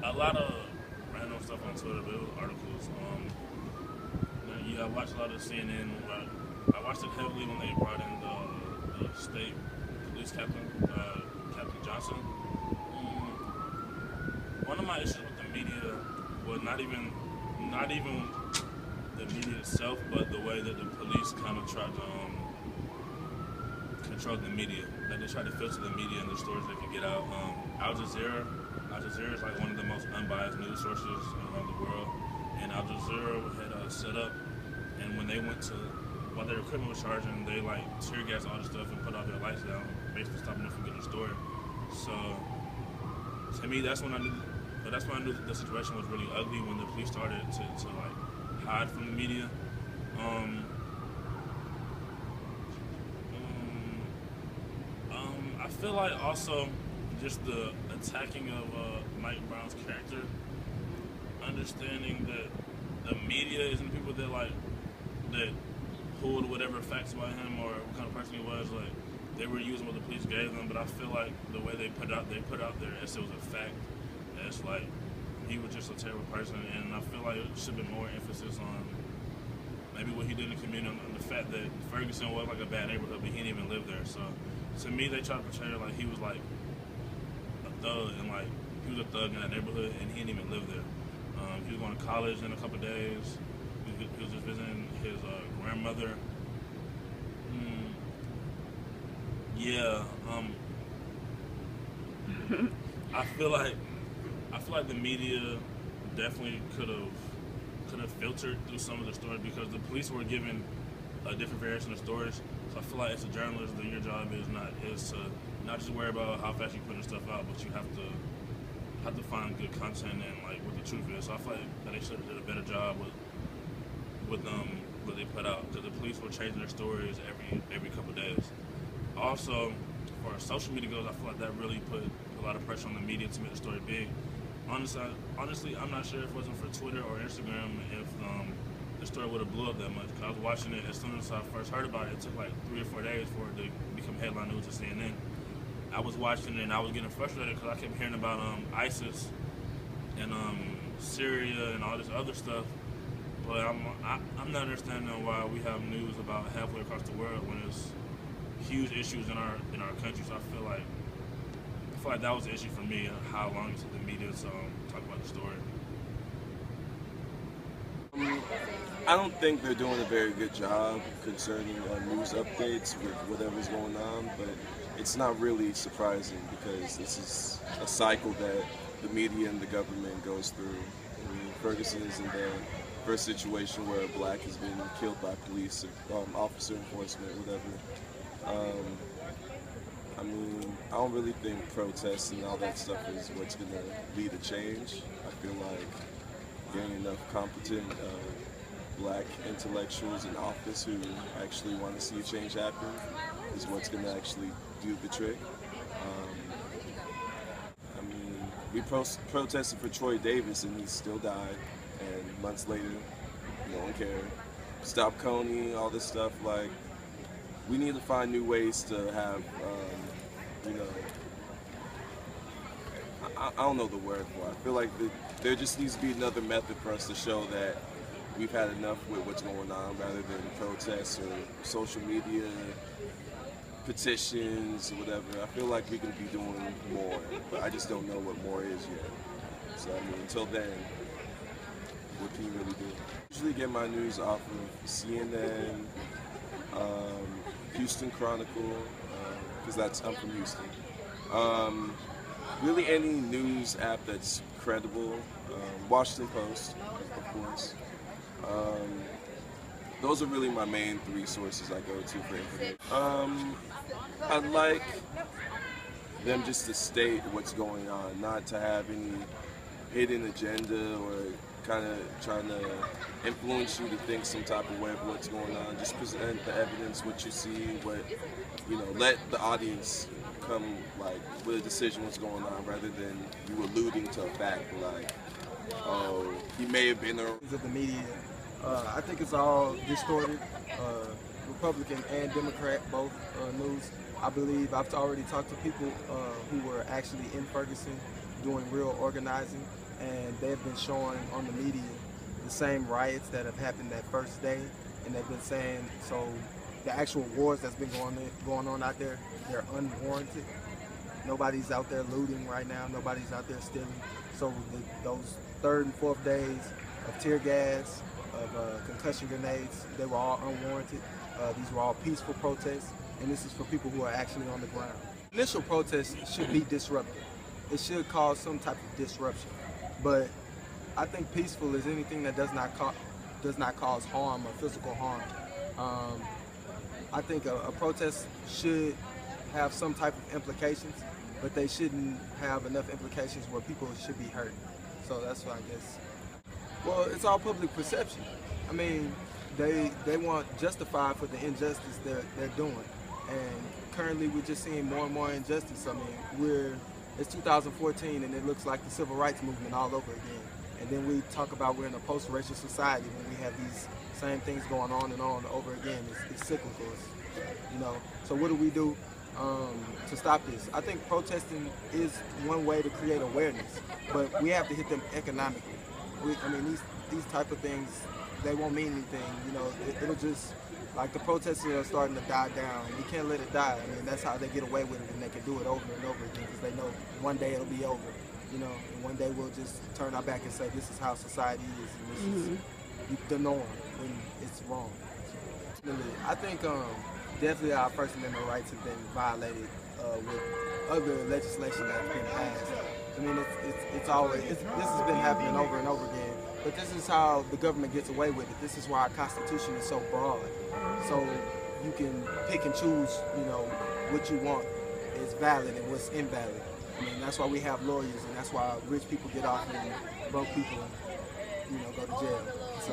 A lot of random stuff on Twitter, but it was articles. Yeah, I watched a lot of CNN. I watched it heavily when they brought in the state police captain, Captain Johnson. One of my issues with the media was not even the media itself, but the way that the police kind of tried to control the media. That they tried to filter the media and the stories they could get out. Al Jazeera is like one of the most unbiased news sources around the world, and Al Jazeera had set up, and when they went to, while their equipment was charging, they like tear gas all the stuff and put all their lights down, basically stopping them from getting a story. So to me, that's when I knew that the situation was really ugly, when the police started to like hide from the media. I feel like also just the attacking of Mike Brown's character, understanding that the media isn't people that pulled whatever facts about him or what kind of person he was. Like, they were using what the police gave them, but I feel like the way they put out there as it was a fact. It's like he was just a terrible person, and I feel like it should have been more emphasis on maybe what he did in the community, on the fact that Ferguson was like a bad neighborhood, but he didn't even live there. So to me, they tried to portray it like he was like a thug, and like he was a thug in that neighborhood, and he didn't even live there. He was going to college in a couple of days. He was just visiting his grandmother. Yeah. I feel like the media definitely could have filtered through some of the stories, because the police were given a different variation of stories. So I feel like as a journalist, your job is to not just worry about how fast you put stuff out, but you have to find good content and like what the truth is. So I feel like that they should have did a better job with what they put out, because the police were changing their stories every couple of days. Also, as far as social media goes, I feel like that really put a lot of pressure on the media to make the story big. Honestly, I'm not sure if it wasn't for Twitter or Instagram if the story would have blew up that much. Cause I was watching it as soon as I first heard about it. It took like 3 or 4 days for it to become headline news to CNN. I was watching it and I was getting frustrated because I kept hearing about ISIS and Syria and all this other stuff. But I'm not understanding why we have news about halfway across the world when there's huge issues in our country. So I feel like that was the issue for me, how long it took the media to talk about the story. I don't think they're doing a very good job concerning news updates with whatever's going on, but it's not really surprising because this is a cycle that the media and the government goes through. I mean, Ferguson is in the first situation where a black has been killed by police, officer enforcement, whatever. I mean, I don't really think protests and all that stuff is what's going to lead to change. I feel like getting enough competent black intellectuals in office who actually want to see a change happen is what's going to actually do the trick. I mean, we protested for Troy Davis and he still died, and months later, no one cared. Stop Coney, all this stuff, like, we need to find new ways to have, I don't know the word for it. I feel like there just needs to be another method for us to show that we've had enough with what's going on, rather than protests or social media, petitions, or whatever. I feel like we can be doing more, but I just don't know what more is yet. So, I mean, until then, what can you really do? I usually get my news off of CNN, Houston Chronicle, because I'm from Houston. Really any news app that's credible. Washington Post, of course. Those are really my main 3 sources I go to for information. I'd like them just to state what's going on, not to have any hidden agenda or kind of trying to influence you to think some type of way of what's going on. Just present the evidence, what you see, let the audience come like with a decision what's going on, rather than you alluding to a fact like, oh, he may have been of the media. I think it's all distorted. Republican and Democrat, both news. I believe I've already talked to people who were actually in Ferguson doing real organizing, and they've been showing on the media the same riots that have happened that first day, and they've been saying, so the actual wars that's been going on out there, they're unwarranted. Nobody's out there looting right now. Nobody's out there stealing. So those third and fourth days of tear gas, of concussion grenades, they were all unwarranted. These were all peaceful protests, and this is for people who are actually on the ground. Initial protests should be disruptive. It should cause some type of disruption. But I think peaceful is anything that does not cause harm or physical harm. I think a protest should have some type of implications, but they shouldn't have enough implications where people should be hurt. So that's what I guess. Well, it's all public perception. I mean, they want justified for the injustice they're doing. And currently we're just seeing more and more injustice. I mean, it's 2014 and it looks like the civil rights movement all over again. And then we talk about we're in a post-racial society when we have these same things going on and over again. It's cyclical, you know. So what do we do to stop this? I think protesting is one way to create awareness, but we have to hit them economically. I mean, these type of things, they won't mean anything. You know, it'll just, like the protests are starting to die down. You can't let it die. I mean, that's how they get away with it, and they can do it over and over again because they know one day it'll be over. You know, and one day we'll just turn our back and say this is how society is, and this is the norm when it's wrong. I think definitely our First Amendment rights have been violated with other legislation that's been passed. I mean, this has been happening over and over again. But this is how the government gets away with it. This is why our Constitution is so broad. So you can pick and choose, you know, what you want is valid and what's invalid. I mean, that's why we have lawyers, and that's why rich people get off and broke people, you know, go to jail. So.